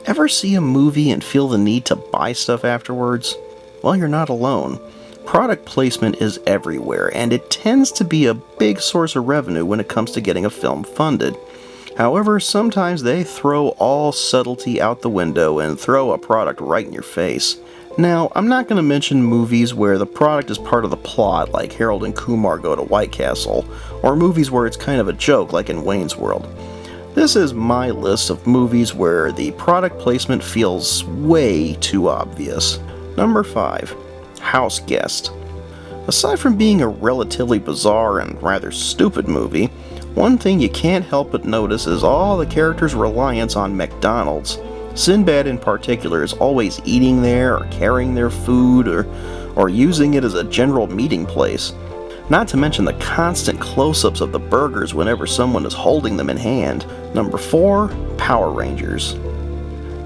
Ever see a movie and feel the need to buy stuff afterwards? Well, you're not alone. Product placement is everywhere, and it tends to be a big source of revenue when it comes to getting a film funded. However, sometimes they throw all subtlety out the window and throw a product right in your face. Now, I'm not going to mention movies where the product is part of the plot, like Harold and Kumar Go to White Castle, or movies where it's kind of a joke, like in Wayne's World. This is my list of movies where the product placement feels way too obvious. Number 5. House Guest. Aside from being a relatively bizarre and rather stupid movie, one thing you can't help but notice is all the characters' reliance on McDonald's. Sinbad in particular is always eating there, or carrying their food, or using it as a general meeting place. Not to mention the constant close-ups of the burgers whenever someone is holding them in hand. Number 4. Power Rangers.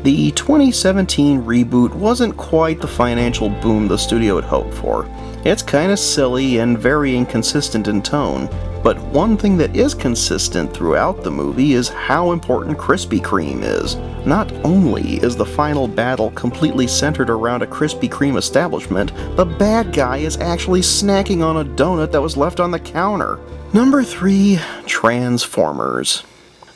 The 2017 reboot wasn't quite the financial boom the studio had hoped for. It's kinda silly and very inconsistent in tone. But one thing that is consistent throughout the movie is how important Krispy Kreme is. Not only is the final battle completely centered around a Krispy Kreme establishment, the bad guy is actually snacking on a donut that was left on the counter. Number 3. Transformers.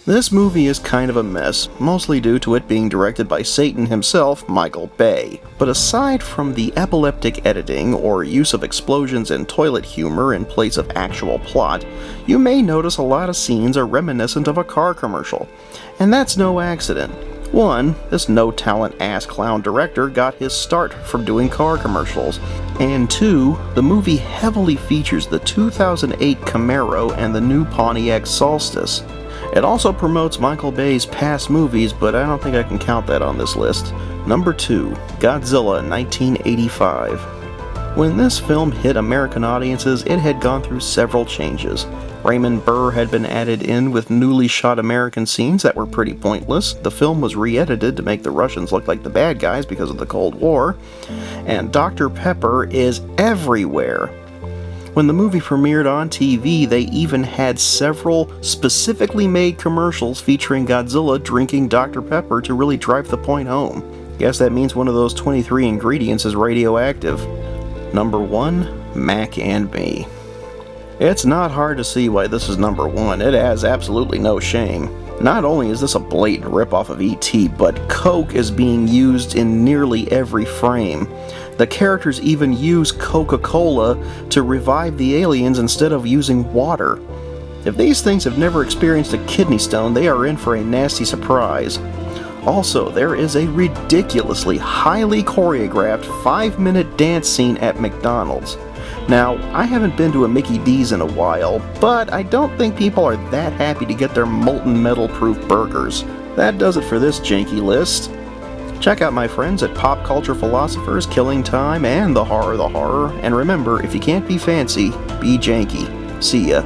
This movie is kind of a mess, mostly due to it being directed by Satan himself, Michael Bay. But aside from the epileptic editing or use of explosions and toilet humor in place of actual plot, you may notice a lot of scenes are reminiscent of a car commercial. And that's no accident. 1. This no-talent ass clown director got his start from doing car commercials. And 2. The movie heavily features the 2008 Camaro and the new Pontiac Solstice. It also promotes Michael Bay's past movies, but I don't think I can count that on this list. Number 2. Godzilla 1985. When this film hit American audiences, it had gone through several changes. Raymond Burr had been added in with newly shot American scenes that were pretty pointless. The film was re-edited to make the Russians look like the bad guys because of the Cold War. And Dr. Pepper is everywhere. When the movie premiered on TV, they even had several specifically made commercials featuring Godzilla drinking Dr. Pepper to really drive the point home. Guess that means one of those 23 ingredients is radioactive. Number 1. Mac and Me. It's not hard to see why this is number 1. It has absolutely no shame. Not only is this a blatant ripoff of E.T., but Coke is being used in nearly every frame. The characters even use Coca-Cola to revive the aliens instead of using water. If these things have never experienced a kidney stone, they are in for a nasty surprise. Also, there is a ridiculously highly choreographed 5-minute dance scene at McDonald's. Now, I haven't been to a Mickey D's in a while, but I don't think people are that happy to get their molten metal-proof burgers. That does it for this janky list. Check out my friends at Pop Culture Philosophers, Killing Time, and The Horror, and remember, if you can't be fancy, be janky. See ya.